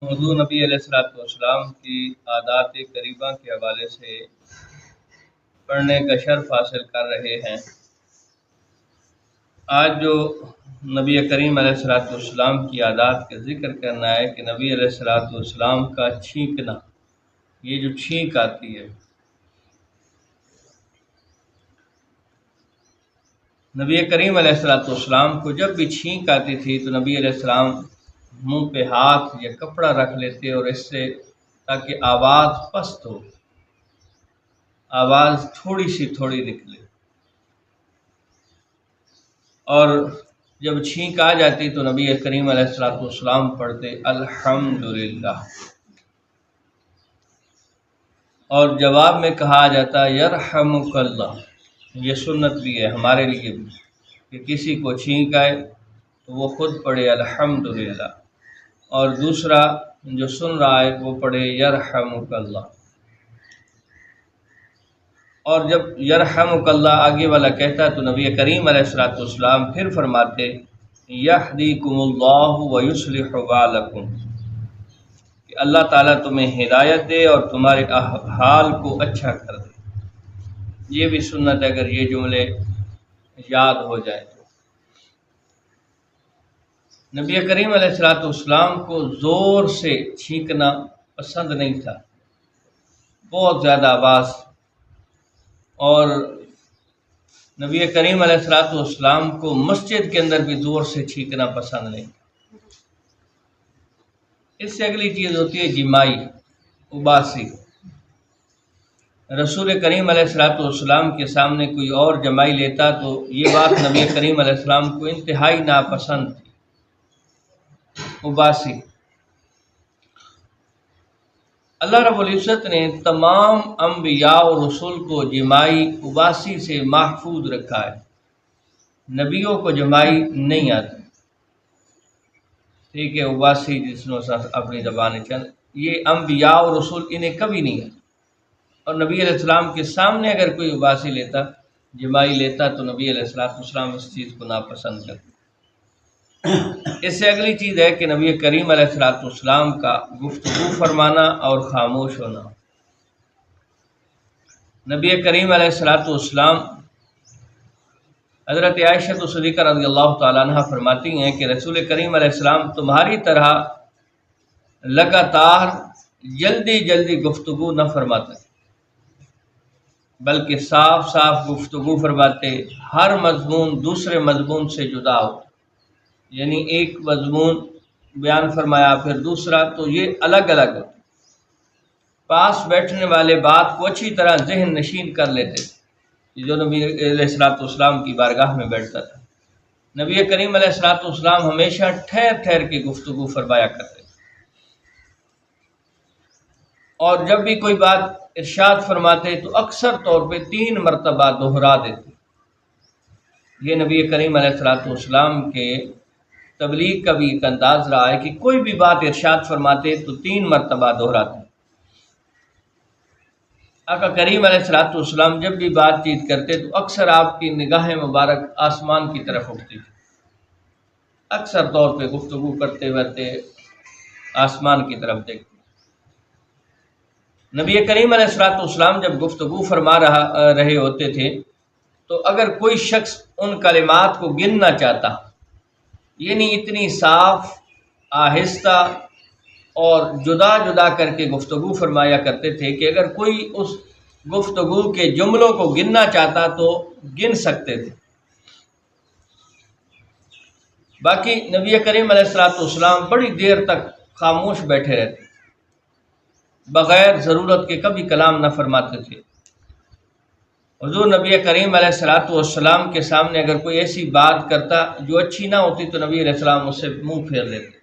موضوع نبی علیہ الصلوۃ والسلام کی عادات قریبہ کے حوالے سے پڑھنے کا شرف حاصل کر رہے ہیں۔ آج جو نبی کریم علیہ الصلوۃ والسلام کی عادات کا ذکر کرنا ہے کہ نبی علیہ الصلوۃ والسلام کا چھینکنا، یہ جو چھینک آتی ہے، نبی کریم علیہ الصلوۃ والسلام کو جب بھی چھینک آتی تھی تو نبی علیہ السلام منہ پہ ہاتھ یا کپڑا رکھ لیتے اور اس سے تاکہ آواز پست ہو، آواز تھوڑی نکلے، اور جب چھینک آ جاتی تو نبی کریم علیہ الصلوۃ والسلام پڑھتے الحمدللہ، اور جواب میں کہا جاتا یرحمک اللہ۔ یہ سنت بھی ہے ہمارے لیے بھی کہ کسی کو چھینک آئے تو وہ خود پڑھے الحمدللہ، اور دوسرا جو سن رہا ہے وہ پڑھے یرحمک اللہ۔ اور جب یرحمک اللہ آگے والا کہتا تو نبی کریم علیہ الصلوۃ والسلام پھر فرماتے یہدیکم اللہ ویصلح بالکم، کہ اللہ تعالیٰ تمہیں ہدایت دے اور تمہارے حال کو اچھا کر دے۔ یہ بھی سنت ہے اگر یہ جملے یاد ہو جائے تو۔ نبی کریم علیہ الصلوۃ والسلام کو زور سے چھینکنا پسند نہیں تھا، بہت زیادہ آواز، اور نبی کریم علیہ الصلوۃ والسلام کو مسجد کے اندر بھی زور سے چھینکنا پسند نہیں تھا۔ اس سے اگلی چیز ہوتی ہے جمائی، اباسی۔ رسول کریم علیہ الصلوۃ والسلام کے سامنے کوئی اور جمائی لیتا تو یہ بات نبی کریم علیہ السلام کو انتہائی ناپسند تھی، اباسی۔ اللہ رب العزت نے تمام انبیاء اور رسول کو جمائی اباسی سے محفوظ رکھا ہے، نبیوں کو جمائی نہیں آتی، ٹھیک ہے، اباسی جس نے اپنی زبان چل، یہ انبیاء اور رسول انہیں کبھی نہیں آتی، اور نبی علیہ السلام کے سامنے اگر کوئی اباسی لیتا، جمائی لیتا تو نبی علیہ السلام اس چیز کو ناپسند کرتے۔ اس سے اگلی چیز ہے کہ نبی کریم علیہ السلام کا گفتگو فرمانا اور خاموش ہونا۔ نبی کریم علیہ السلام حضرت عائشہ صدیقہ رضی اللہ تعالیٰ عنہ فرماتی ہیں کہ رسول کریم علیہ السلام تمہاری طرح لگاتار جلدی گفتگو نہ فرماتے، بلکہ صاف گفتگو فرماتے، ہر مضمون دوسرے مضمون سے جدا ہو، یعنی ایک مضمون بیان فرمایا پھر دوسرا، تو یہ الگ الگ ہوتا، پاس بیٹھنے والے بات کو اچھی طرح ذہن نشین کر لیتے تھے جو نبی علیہ السلام کی بارگاہ میں بیٹھتا تھا۔ نبی کریم علیہ السلام ہمیشہ ٹھہر کے گفتگو فرمایا کرتے تھے، اور جب بھی کوئی بات ارشاد فرماتے تو اکثر طور پہ 3 مرتبہ دہرا دیتے۔ یہ نبی کریم علیہ السلام کے تبلیغ کا بھی ایک انداز رہا ہے کہ کوئی بھی بات ارشاد فرماتے تو 3 مرتبہ دہراتے۔ آقا کریم علیہ السلام جب بھی بات چیت کرتے تو اکثر آپ کی نگاہ مبارک آسمان کی طرف اٹھتی تھی، اکثر طور پہ گفتگو کرتے ہوتے آسمان کی طرف دیکھتے۔ نبی کریم علیہ السلام جب گفتگو فرما رہے ہوتے تھے تو اگر کوئی شخص ان کلمات کو گننا چاہتا، یعنی اتنی صاف، آہستہ اور جدا کر کے گفتگو فرمایا کرتے تھے کہ اگر کوئی اس گفتگو کے جملوں کو گننا چاہتا تو گن سکتے تھے۔ باقی نبی کریم علیہ السلام بڑی دیر تک خاموش بیٹھے رہتے، بغیر ضرورت کے کبھی کلام نہ فرماتے تھے۔ حضور نبی کریم علیہ السلام کے سامنے اگر کوئی ایسی بات کرتا جو اچھی نہ ہوتی تو نبی علیہ السلام اس سے منہ پھیر لیتے۔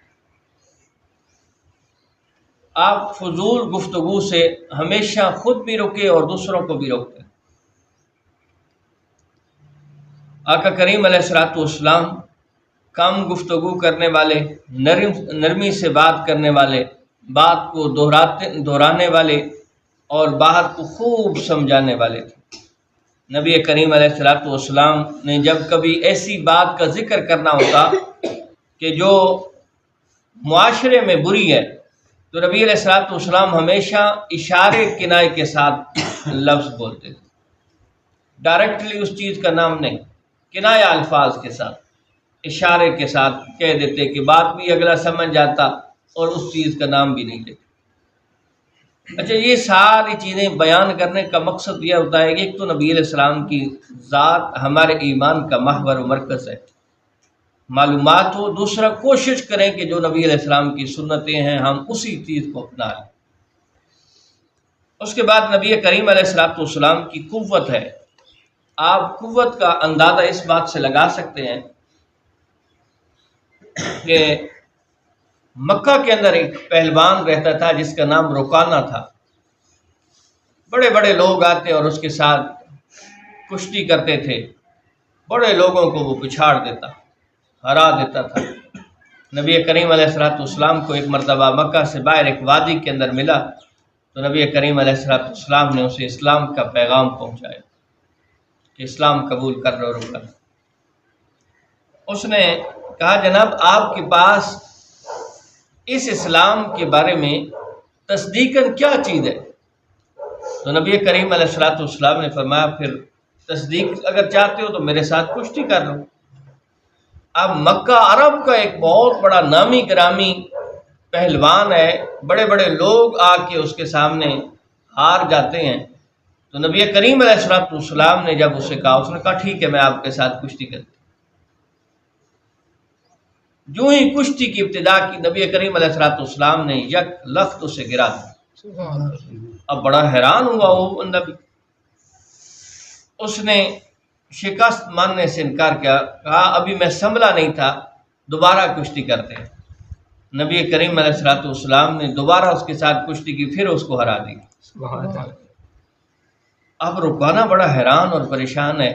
آپ فضول گفتگو سے ہمیشہ خود بھی رکے اور دوسروں کو بھی روکتے۔ آقا کریم علیہ السلام کم گفتگو کرنے والے، نرمی سے بات کرنے والے، بات کو دہرانے والے اور بات کو خوب سمجھانے والے تھے۔ نبی کریم علیہ السلام نے جب کبھی ایسی بات کا ذکر کرنا ہوتا کہ جو معاشرے میں بری ہے تو نبی علیہ الصلوۃ والسلام ہمیشہ اشارے کنائے کے ساتھ لفظ بولتے تھے، ڈائریکٹلی اس چیز کا نام نہیں، کنایہ الفاظ کے ساتھ، اشارے کے ساتھ کہہ دیتے کہ بات بھی اگلا سمجھ جاتا اور اس چیز کا نام بھی نہیں لیتے۔ اچھا، یہ ساری چیزیں بیان کرنے کا مقصد یہ ہوتا ہے کہ ایک تو نبی علیہ السلام کی ذات ہمارے ایمان کا محور و مرکز ہے، معلومات ہو، دوسرا کوشش کریں کہ جو نبی علیہ السلام کی سنتیں ہیں ہم اسی چیز کو اپنا لیں۔ اس کے بعد نبی کریم علیہ الصلوۃ والسلام کی قوت ہے، آپ قوت کا اندازہ اس بات سے لگا سکتے ہیں کہ مکہ کے اندر ایک پہلوان رہتا تھا جس کا نام رکانہ تھا، بڑے بڑے لوگ آتے اور اس کے ساتھ کشتی کرتے تھے، بڑے لوگوں کو وہ پچھاڑ دیتا، ہرا دیتا تھا۔ نبی کریم علیہ الصلوۃ والسلام کو ایک مرتبہ مکہ سے باہر ایک وادی کے اندر ملا تو نبی کریم علیہ الصلوۃ والسلام نے اسے اسلام کا پیغام پہنچایا کہ اسلام قبول کر لو رکن۔ اس نے کہا جناب آپ کے پاس اس اسلام کے بارے میں تصدیقاً کیا چیز ہے؟ تو نبی کریم علیہ الصلوۃ والسلام نے فرمایا پھر تصدیق اگر چاہتے ہو تو میرے ساتھ کشتی کر لو۔ اب مکہ عرب کا ایک بہت بڑا نامی گرامی پہلوان ہے، بڑے بڑے لوگ آ کے اس کے سامنے ہار جاتے ہیں، تو نبی کریم علیہ الصلوۃ والسلام نے جب اسے کہا، اس نے کہا ٹھیک ہے میں آپ کے ساتھ کشتی کرتا ہوں۔ جو ہی کشتی کی ابتدا کی نبی کریم علیہ الصلوۃ والسلام نے یک لخت اسے گرا دیا۔ اب بڑا حیران ہوا وہ نبی، اس نے شکست ماننے سے انکار کیا، کہا ابھی میں سنبھلا نہیں تھا، دوبارہ کشتی کرتے ہیں۔ نبی کریم علیہ الصلوۃ والسلام نے دوبارہ اس کے ساتھ کشتی کی، پھر اس کو ہرا دی۔ اب رکانہ بڑا حیران اور پریشان ہے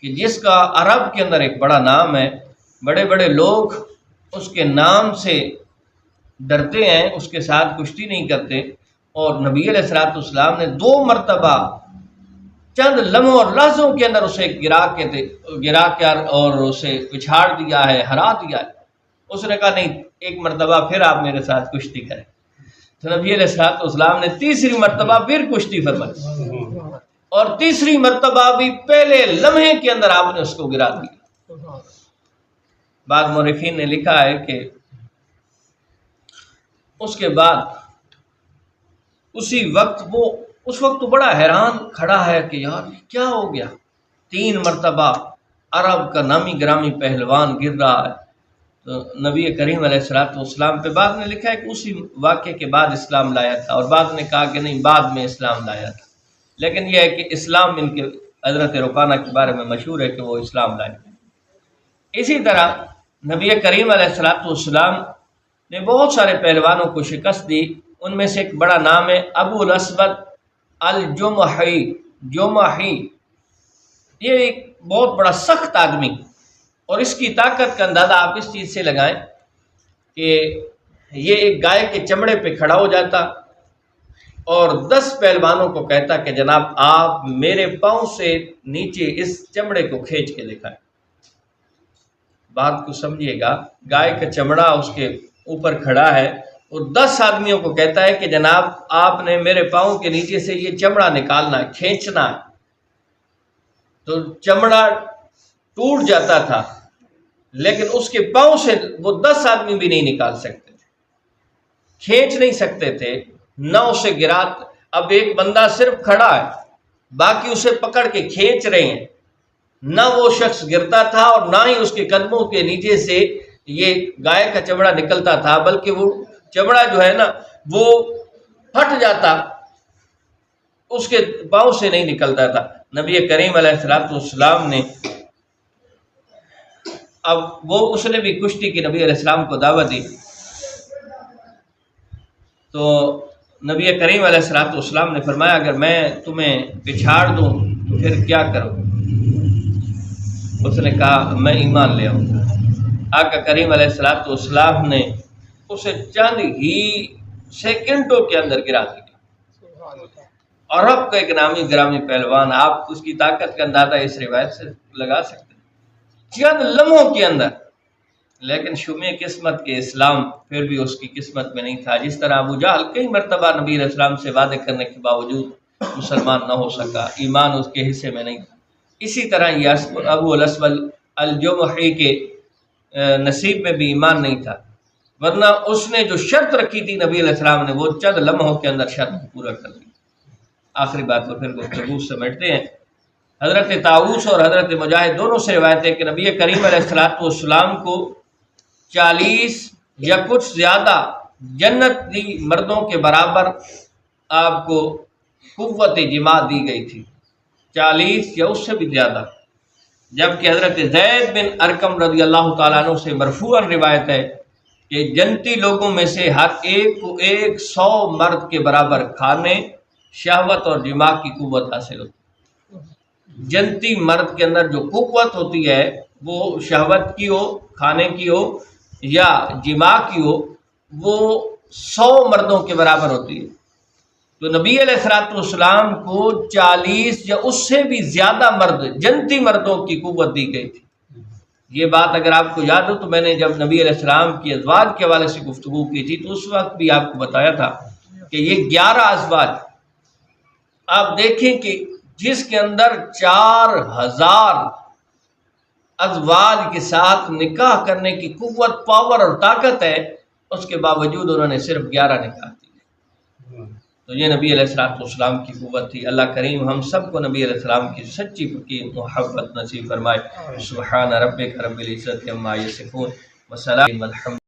کہ جس کا عرب کے اندر ایک بڑا نام ہے، بڑے بڑے لوگ اس کے نام سے ڈرتے ہیں، اس کے ساتھ کشتی نہیں کرتے، اور نبی علیہ الصلوۃ والسلام نے 2 مرتبہ چند لمحوں اور لحظوں کے اندر اسے گرا کر اور اسے پچھاڑ دیا ہے، ہرا دیا ہے۔ اس نے کہا نہیں، ایک مرتبہ پھر آپ میرے ساتھ کشتی کریں۔ تو نبی علیہ الصلوۃ والسلام نے تیسری مرتبہ پھر کشتی فرمائی، اور تیسری مرتبہ بھی پہلے لمحے کے اندر آپ نے اس کو گرا دیا۔ بعض مورخین نے لکھا ہے کہ اس کے بعد اسی وقت اس وقت تو بڑا حیران کھڑا ہے کہ یار کیا ہو گیا، 3 مرتبہ عرب کا نامی گرامی پہلوان گر رہا ہے۔ تو نبی کریم علیہ الصلوۃ والسلام پہ بعد نے لکھا ہے کہ اسی واقعے کے بعد اسلام لایا تھا، اور بعد نے کہا کہ نہیں بعد میں اسلام لایا تھا، لیکن یہ ہے کہ اسلام ان کے حضرت رکانہ کے بارے میں مشہور ہے کہ وہ اسلام لائے۔ اسی طرح نبی کریم علیہ الصلوۃ والسلام نے بہت سارے پہلوانوں کو شکست دی، ان میں سے ایک بڑا نام ہے ابو الاسود الجمحی۔ یہ ایک بہت بڑا سخت آدمی، اور اس کی طاقت کا اندازہ آپ اس چیز سے لگائیں کہ یہ ایک گائے کے چمڑے پہ کھڑا ہو جاتا اور 10 پہلوانوں کو کہتا کہ جناب آپ میرے پاؤں سے نیچے اس چمڑے کو کھینچ کے دکھائیں۔ بات کو سمجھیے گا، گائے کا چمڑا اس کے اوپر کھڑا ہے اور 10 آدمیوں کو کہتا ہے کہ جناب آپ نے میرے پاؤں کے نیچے سے یہ چمڑا نکالنا ہے، کھینچنا ہے۔ تو چمڑا ٹوٹ جاتا تھا، لیکن اس کے پاؤں سے وہ 10 آدمی بھی نہیں نکال سکتے تھے، کھینچ نہیں سکتے تھے، نہ اسے گرا۔ اب ایک بندہ صرف کھڑا ہے، باقی اسے پکڑ کے کھینچ رہے ہیں، نہ وہ شخص گرتا تھا اور نہ ہی اس کے قدموں کے نیچے سے یہ گائے کا چمڑا نکلتا تھا، بلکہ وہ چمڑا جو ہے نا وہ پھٹ جاتا، اس کے پاؤں سے نہیں نکلتا تھا۔ نبی کریم علیہ الصلوۃ والسلام نے اب اس نے بھی کشتی کی نبی علیہ السلام کو دعوت دی، تو نبی کریم علیہ الصلوۃ والسلام نے فرمایا اگر میں تمہیں پچھاڑ دوں تو پھر کیا کروں؟ اس نے کہا میں ایمان لے آؤں۔ آقا کریم علیہ الصلوۃ والسلام نے اسے چند ہی سیکنڈوں کے اندر گرا دیا۔ عرب کا ایک نامی گرامی پہلوان، آپ اس کی طاقت کا اندازہ اس روایت سے لگا سکتے ہیں، چند لمحوں کے اندر لیکن شمع قسمت کے اسلام پھر بھی اس کی قسمت میں نہیں تھا. جس طرح ابو جہل کئی مرتبہ نبی علیہ السلام سے وعدے کرنے کے باوجود مسلمان نہ ہو سکا، ایمان اس کے حصے میں نہیں تھا. اسی طرح یہ ابو الاسود الجمحی کے نصیب میں بھی ایمان نہیں تھا، ورنہ اس نے جو شرط رکھی تھی نبی علیہ السلام نے وہ چند لمحوں کے اندر شرط پورا کر دی. آخری بات کو پھر گفتگو سمیٹتے ہیں. حضرت طاؤوس اور حضرت مجاہد دونوں سے روایت ہے کہ نبی کریم علیہ السلام کو 40 یا کچھ زیادہ جنتی مردوں کے برابر آپ کو قوت جماع دی گئی تھی، 40 یا اس سے بھی زیادہ. جبکہ حضرت زید بن ارقم رضی اللہ تعالیٰ عنہ سے مرفوعاً روایت ہے کہ جنتی لوگوں میں سے ہر ایک کو 100 مرد کے برابر کھانے، شہوت اور جماع کی قوت حاصل ہوتی ہے. جنتی مرد کے اندر جو قوت ہوتی ہے وہ شہوت کی ہو، کھانے کی ہو یا جماع کی ہو، وہ 100 مردوں کے برابر ہوتی ہے. تو نبی علیہ السلام کو 40 یا اس سے بھی زیادہ مرد، جنتی مردوں کی قوت دی گئی تھی. یہ بات اگر آپ کو یاد ہو تو میں نے جب نبی علیہ السلام کی ازواج کے حوالے سے گفتگو کی تھی تو اس وقت بھی آپ کو بتایا تھا کہ یہ 11 ازواج آپ دیکھیں کہ جس کے اندر 4000 ازواج کے ساتھ نکاح کرنے کی قوت، پاور اور طاقت ہے، اس کے باوجود انہوں نے صرف 11 نکاح کیے. تو یہ نبی علیہ السلام کی قوت تھی. اللہ کریم ہم سب کو نبی علیہ السلام کی سچی پکی محبت نصیب فرمائے. سبحان ربک رب العزت عما یصفون وسلام والحمد